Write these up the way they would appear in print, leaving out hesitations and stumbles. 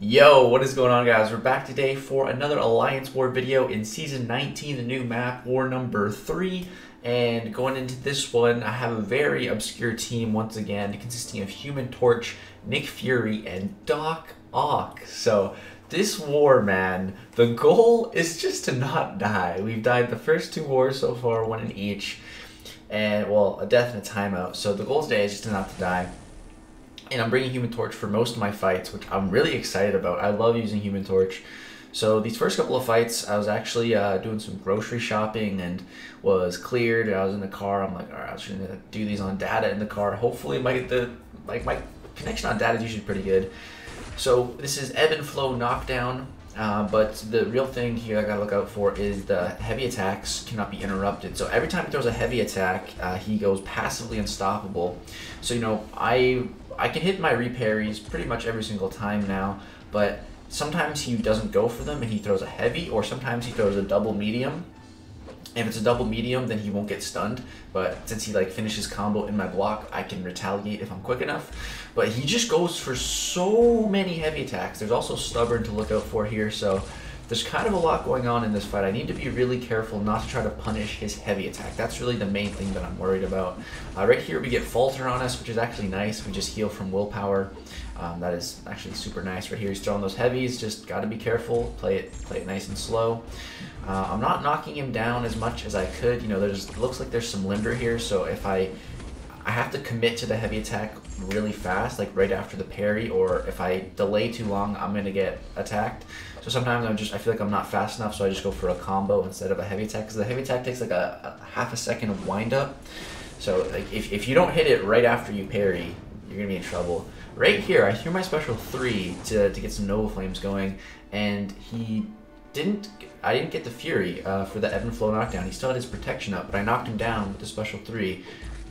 Yo, what is going on, guys? We're back today for another Alliance War video in Season 19, the new map, War number 3. And going into this one, I have a very obscure team once again, consisting of Human Torch, Nick Fury, and Doc Ock. So, this war, man, the goal is just to not die. We've died the first two wars so far, one in each. And, well, a death and a timeout. So, the goal today is just to not to die. And I'm bringing Human Torch for most of my fights, which I'm really excited about. I love using Human Torch. So these first couple of fights, I was actually doing some grocery shopping and was cleared. I was in the car. I'm like, all right, I was gonna do these on data in the car. Hopefully, my connection on data is usually pretty good. So this is ebb and flow knockdown. But the real thing here I gotta look out for is the heavy attacks cannot be interrupted. So every time he throws a heavy attack, he goes passively unstoppable. So you know, I can hit my reparries pretty much every single time now, but sometimes he doesn't go for them and he throws a heavy, or sometimes he throws a double medium. If it's a double medium, then he won't get stunned, but since he like finishes combo in my block, I can retaliate if I'm quick enough. But he just goes for so many heavy attacks. There's also stubborn to look out for here, so there's kind of a lot going on in this fight. I need to be really careful not to try to punish his heavy attack. That's really the main thing that I'm worried about. Right here we get Falter on us, which is actually nice. We just heal from willpower. That is actually super nice. Right here he's throwing those heavies. Just got to be careful. Play it nice and slow. I'm not knocking him down as much as I could. You know, it looks like there's some limber here, so if I have to commit to the heavy attack really fast, like right after the parry, or if I delay too long, I'm gonna get attacked. So sometimes I feel like I'm not fast enough, so I just go for a combo instead of a heavy attack, because the heavy attack takes like a half a second of wind up. So like if you don't hit it right after you parry, you're gonna be in trouble. Right here, I threw my special 3 to get some Nova Flames going, and I didn't get the Fury for the ebb and flow knockdown. He still had his protection up, but I knocked him down with the special 3.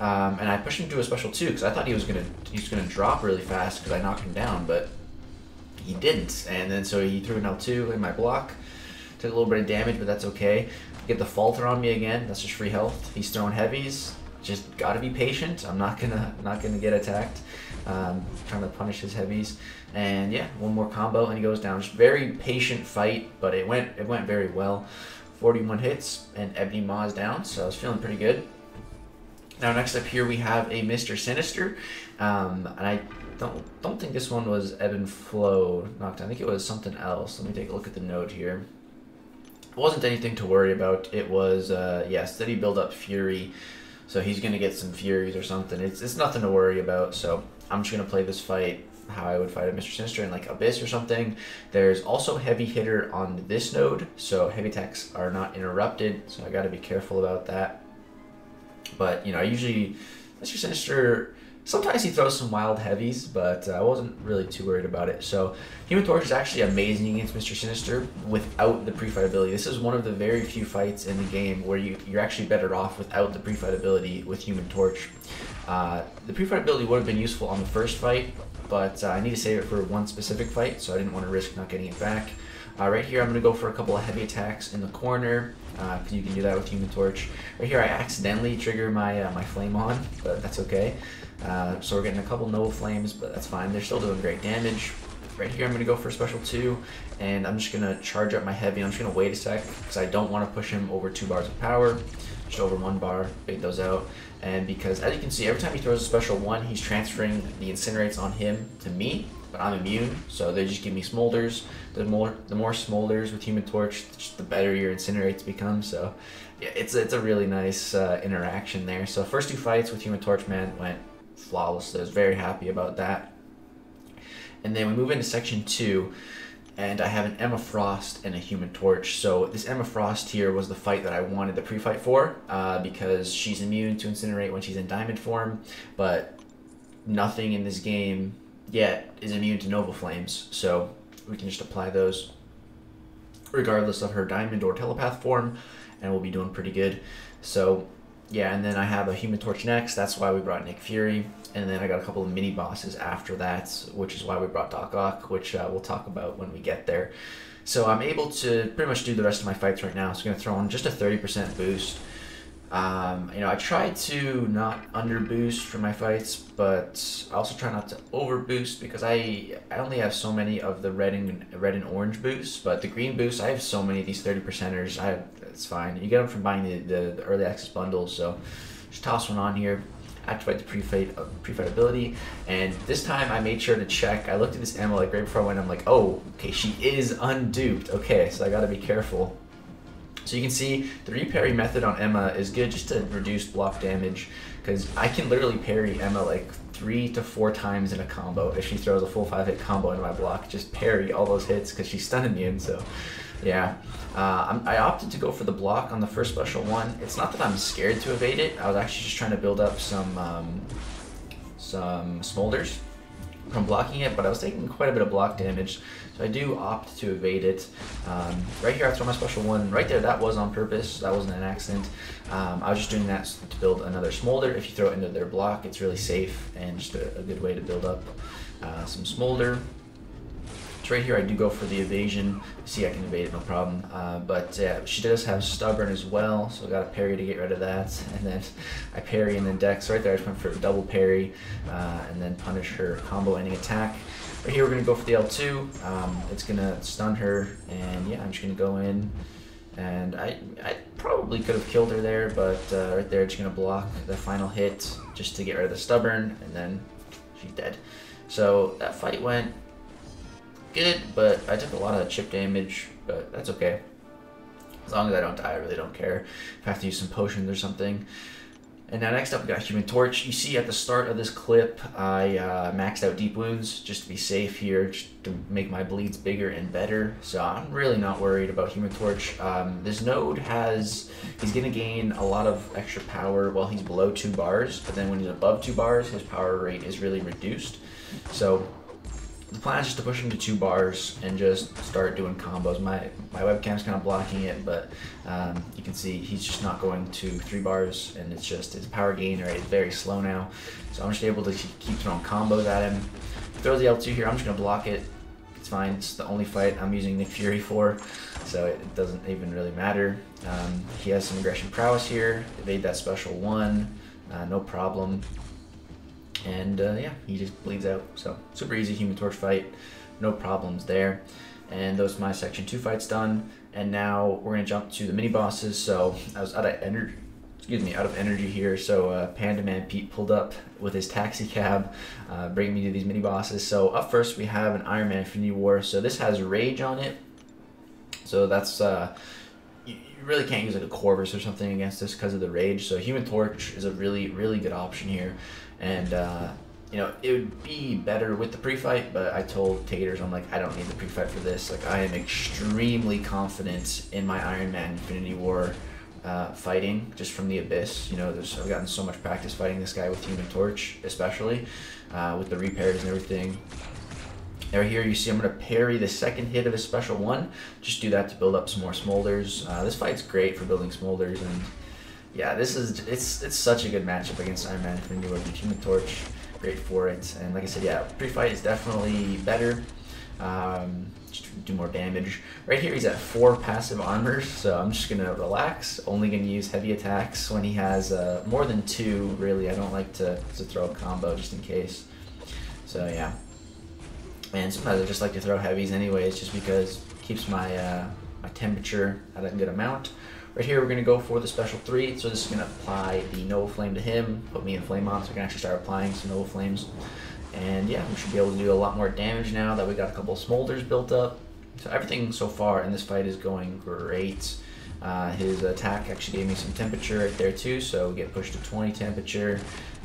And I pushed him to a special 2 because I thought he was gonna drop really fast because I knocked him down, but he didn't. And then so he threw an L2 in my block, took a little bit of damage, but that's okay. Get the Falter on me again. That's just free health. He's throwing heavies. Just gotta be patient. I'm not gonna get attacked. Trying to punish his heavies, and yeah, one more combo and he goes down. Just very patient fight, but it went very well. 41 hits and Ebony Maw's down, so I was feeling pretty good. Now next up here we have a Mr. Sinister, and I don't think this one was ebb and flow knockdown. I think it was something else. Let me take a look at the note here. It wasn't anything to worry about. It was yeah, steady build up Fury, so he's gonna get some Furies or something. It's nothing to worry about. So I'm just gonna play this fight how I would fight a Mr. Sinister in like Abyss or something. There's also heavy hitter on this node, so heavy attacks are not interrupted, so I gotta be careful about that. But, you know, I usually, Mr. Sinister, sometimes he throws some wild heavies, but I wasn't really too worried about it. So, Human Torch is actually amazing against Mr. Sinister without the pre-fight ability. This is one of the very few fights in the game where you're actually better off without the pre-fight ability with Human Torch. The pre-fight ability would have been useful on the first fight, but I need to save it for one specific fight, so I didn't want to risk not getting it back. Right here, I'm going to go for a couple of heavy attacks in the corner, because you can do that with Human Torch. Right here, I accidentally trigger my flame on, but that's okay. So we're getting a couple Nova Flames, but that's fine. They're still doing great damage. Right here, I'm going to go for a special 2, and I'm just going to charge up my heavy. I'm just going to wait a sec, because I don't want to push him over 2 bars of power. Just over 1 bar, bait those out. And because, as you can see, every time he throws a special 1, he's transferring the incinerates on him to me, but I'm immune, so they just give me smolders. The more smolders with Human Torch, the better your incinerates become. So yeah, it's a really nice interaction there. So first 2 fights with Human Torch, man, went flawless. I was very happy about that. And then we move into section 2, and I have an Emma Frost and a Human Torch. So this Emma Frost here was the fight that I wanted the pre-fight for, because she's immune to incinerate when she's in diamond form, but nothing in this game yet is immune to Nova Flames, so we can just apply those regardless of her diamond or telepath form, and we'll be doing pretty good. So yeah, and then I have a Human Torch next. That's why we brought Nick Fury, and then I got a couple of mini bosses after that, which is why we brought Doc Ock, which we'll talk about when we get there. So I'm able to pretty much do the rest of my fights right now. So I'm going to throw on just a 30% boost. You know, I try to not under boost for my fights, but I also try not to over boost because I only have so many of the red and orange boosts, but the green boosts, I have so many of these 30%ers. It's fine. You get them from buying the early access bundles, so just toss one on here. Activate the pre-fight ability, and this time I made sure to check. I looked at this Emma like right before I went. I'm like, oh, okay, she is unduped. Okay, so I got to be careful. So you can see the reparry method on Emma is good just to reduce block damage, because I can literally parry Emma like 3 to 4 times in a combo. If she throws a full 5-hit combo into my block, just parry all those hits because she's stun immune. So yeah, I opted to go for the block on the first special one. It's not that I'm scared to evade it. I was actually just trying to build up some smolders from blocking it, but I was taking quite a bit of block damage, so I do opt to evade it. Right here I throw my special one. Right there, that was on purpose. That wasn't an accident. I was just doing that to build another smolder. If you throw it into their block, it's really safe and just a good way to build up some smolder. Right here I do go for the evasion. See, I can evade it, no problem. But she does have stubborn as well, so I got a parry to get rid of that. And then I parry and then dex. Right there I just went for a double parry and then punish her combo ending attack. Right here we're going to go for the L2. It's going to stun her, and yeah, I'm just going to go in. And I probably could have killed her there, but right there just going to block the final hit just to get rid of the stubborn, and then she's dead. So that fight went good, but I took a lot of chip damage, but that's okay. As long as I don't die, I really don't care. If I have to use some potions or something. And now next up we got Human Torch. You see at the start of this clip, I maxed out Deep Wounds just to be safe here, just to make my bleeds bigger and better. So I'm really not worried about Human Torch. This node he's gonna gain a lot of extra power while he's below 2 bars, but then when he's above 2 bars, his power rate is really reduced. So the plan is just to push him to 2 bars and just start doing combos. My webcam's kind of blocking it, but you can see he's just not going to 3 bars, and it's just his power gain rate is very slow now. So I'm just able to keep throwing combos at him. Throw the L2 here, I'm just going to block it. It's fine, it's the only fight I'm using Nick Fury for, so it doesn't even really matter. He has some aggression prowess here, evade that special one, no problem. And yeah, he just bleeds out. So super easy Human Torch fight, no problems there. And those are my section 2 fights done. And now we're gonna jump to the mini bosses. So I was out of energy here. So Panda Man Pete pulled up with his taxi cab, bringing me to these mini bosses. So up first we have an Iron Man Infinity War. So this has Rage on it. So that's you really can't use like a Corvus or something against this because of the Rage. So Human Torch is a really good option here. And you know, it would be better with the pre-fight, but I told Taters, I'm like, I don't need the pre-fight for this. Like, I am extremely confident in my Iron Man Infinity War fighting, just from the Abyss. You know, I've gotten so much practice fighting this guy with Human Torch, especially with the repairs and everything. Right here you see I'm going to parry the second hit of his special one. Just do that to build up some more smolders. This fight's great for building smolders, and yeah, it's such a good matchup against Iron Man Infinity War. Human Torch, great for it. And like I said, yeah, pre-fight is definitely better. Just do more damage. Right here he's at 4 passive armors, so I'm just gonna relax. Only gonna use heavy attacks when he has more than 2. Really, I don't like to throw a combo just in case. So yeah. And sometimes I just like to throw heavies anyways, just because it keeps my my temperature at a good amount. Right here we're going to go for the special 3, so this is going to apply the Nova Flame to him, put me in Flame on, so I can actually start applying some Nova Flames. And yeah, we should be able to do a lot more damage now that we got a couple of smolders built up. So everything so far in this fight is going great. His attack actually gave me some temperature right there too, so we get pushed to 20 temperature.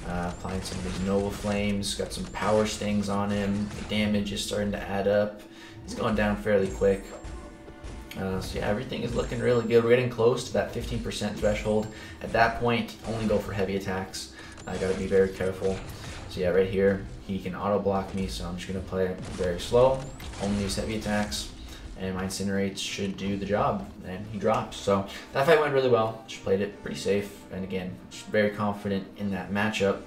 Applying some of his Nova Flames, got some power stings on him. The damage is starting to add up. He's going down fairly quick. So yeah, everything is looking really good. We're getting close to that 15% threshold. At that point, only go for heavy attacks. I gotta be very careful. So yeah, right here, he can auto block me, so I'm just gonna play it very slow. Only use heavy attacks, and my Incinerates should do the job, and he drops. So that fight went really well. Just played it pretty safe, and again, just very confident in that matchup.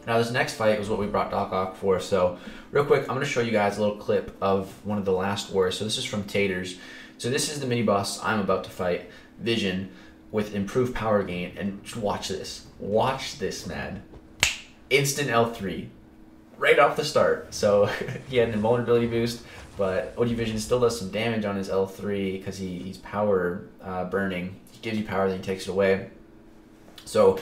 Now this next fight was what we brought Doc Ock for, so real quick, I'm going to show you guys a little clip of one of the last wars. So this is from Taters. So this is the mini boss I'm about to fight, Vision. with improved power gain, and watch this. Watch this, man. Instant L3 right off the start. So he had an invulnerability boost, but OD Vision still does some damage on his L3 because he's power burning. He gives you power, then he takes it away. So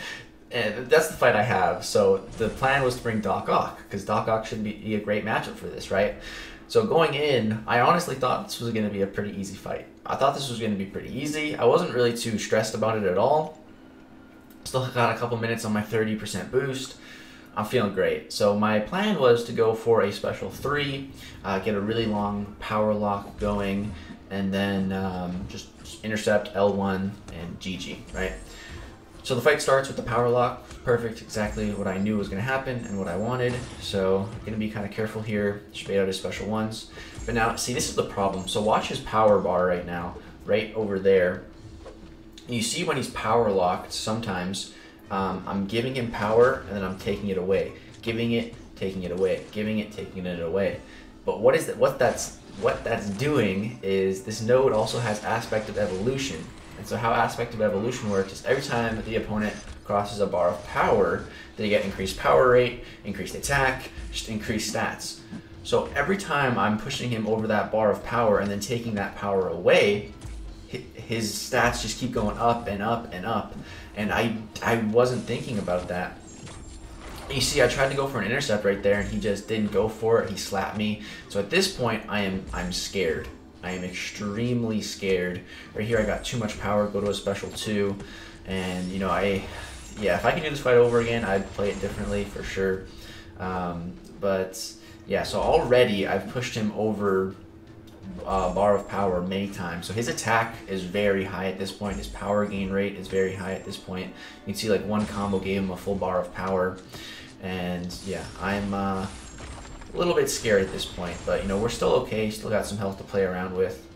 that's the fight I have. So the plan was to bring Doc Ock, because Doc Ock should be a great matchup for this, right? So going in, I honestly thought this was going to be a pretty easy fight. I thought this was going to be pretty easy. I wasn't really too stressed about it at all. Still got a couple minutes on my 30% boost. I'm feeling great. So my plan was to go for a special 3, get a really long power lock going, and then just intercept L1 and GG, right? So the fight starts with the power lock. Perfect, exactly what I knew was going to happen and what I wanted. So I'm going to be kind of careful here, just bait out his special ones. But now, see, this is the problem. So watch his power bar right now, right over there. And you see when he's power locked, sometimes I'm giving him power and then I'm taking it away. Giving it, taking it away. Giving it, taking it away. But what is that? What that's doing is this node also has aspect of evolution. And so how aspect of evolution works is every time the opponent crosses a bar of power, they get increased power rate, increased attack, just increased stats. So every time I'm pushing him over that bar of power and then taking that power away, his stats just keep going up and up and up. And I wasn't thinking about that. You see, I tried to go for an intercept right there and he just didn't go for it. He slapped me. So at this point, I'm scared. I am extremely scared. Right here, I got too much power, go to a special 2. And, you know, yeah, if I can do this fight over again, I'd play it differently for sure. But, yeah, so already I've pushed him over bar of power many times. So his attack is very high at this point. His power gain rate is very high at this point. You can see, like, one combo gave him a full bar of power. And, yeah, I'm a little bit scared at this point, but you know, we're still okay, still got some health to play around with.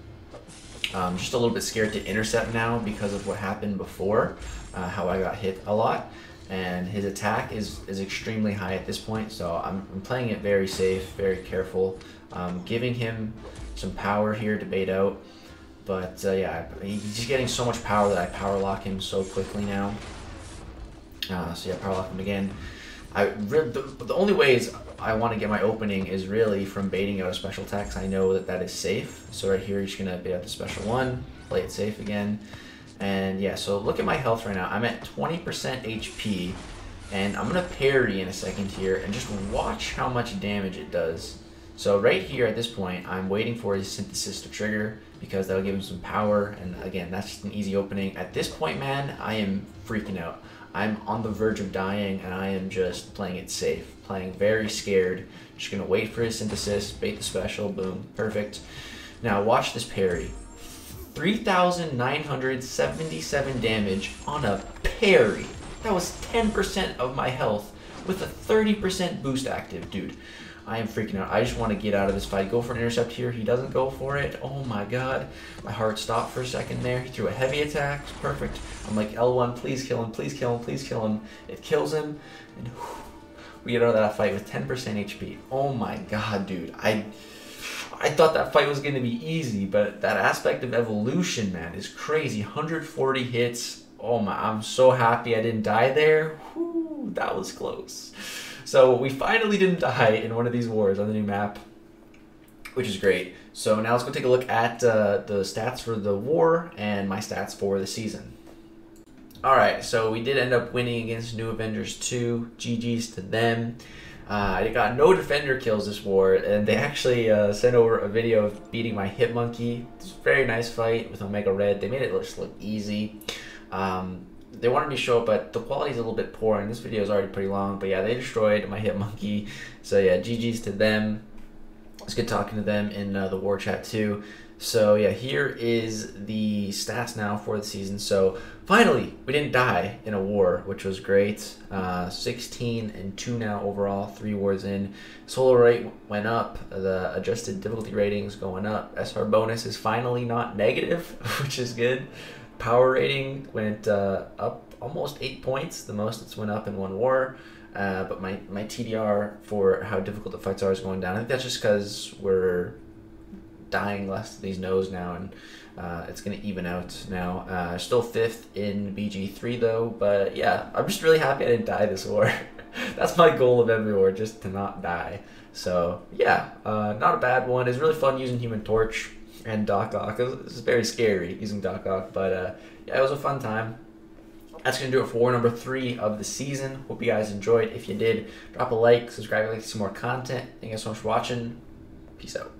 Just a little bit scared to intercept now because of what happened before, how I got hit a lot, and his attack is extremely high at this point, so I'm playing it very safe, very careful, giving him some power here to bait out, but yeah, he's just getting so much power that I power lock him so quickly now. So yeah, power lock him again. The only ways I want to get my opening is really from baiting out a special attack. I know that is safe. So right here, you're just going to bait out the special 1, play it safe again. And yeah, so look at my health right now. I'm at 20% HP, and I'm going to parry in a second here, and just watch how much damage it does. So right here at this point, I'm waiting for his synthesis to trigger, because that'll give him some power, and again, that's just an easy opening. At this point, man, I am freaking out. I'm on the verge of dying, and I am just playing it safe, playing very scared. Just gonna wait for his synthesis, bait the special, boom, perfect. Now watch this parry. 3,977 damage on a parry. That was 10% of my health with a 30% boost active, dude. I am freaking out. I just want to get out of this fight. Go for an intercept here. He doesn't go for it. Oh my god. My heart stopped for a second there. He threw a heavy attack. Perfect. I'm like, L1, please kill him, please kill him, please kill him. It kills him. And whew, we get out of that fight with 10% HP. Oh my god, dude. I thought that fight was going to be easy, but that aspect of evolution, man, is crazy. 140 hits. Oh my, I'm so happy I didn't die there. Whew, that was close. So we finally didn't die in one of these wars on the new map, which is great. So now let's go take a look at the stats for the war and my stats for the season. Alright, so we did end up winning against New Avengers 2. GG's to them. I got no defender kills this war, and they actually sent over a video of beating my Hitmonkey. It's a very nice fight with Omega Red. They made it just look easy. They wanted me to show it, but the quality is a little bit poor, and this video is already pretty long. But yeah, they destroyed my Hitmonkey. So yeah, GG's to them. It's good talking to them in the war chat too. So yeah, here is the stats now for the season. So finally, we didn't die in a war, which was great. 16 and 2 now overall, 3 wars in. Solo rate went up. The adjusted difficulty ratings going up. SR bonus is finally not negative, which is good. Power rating went up almost 8 points, the most it's went up in one war. But my TDR for how difficult the fights are is going down. I think that's just because we're dying less than these no's now, and it's going to even out now. Still 5th in BG3 though, but yeah, I'm just really happy I didn't die this war. That's my goal of every war, just to not die. So yeah, not a bad one. It's really fun using Human Torch and Doc Ock. It's very scary using Doc Ock, but yeah, it was a fun time. That's going to do it for war number 3 of the season. Hope you guys enjoyed. If you did, drop a like, subscribe if you like to see more content. Thank you guys so much for watching. Peace out.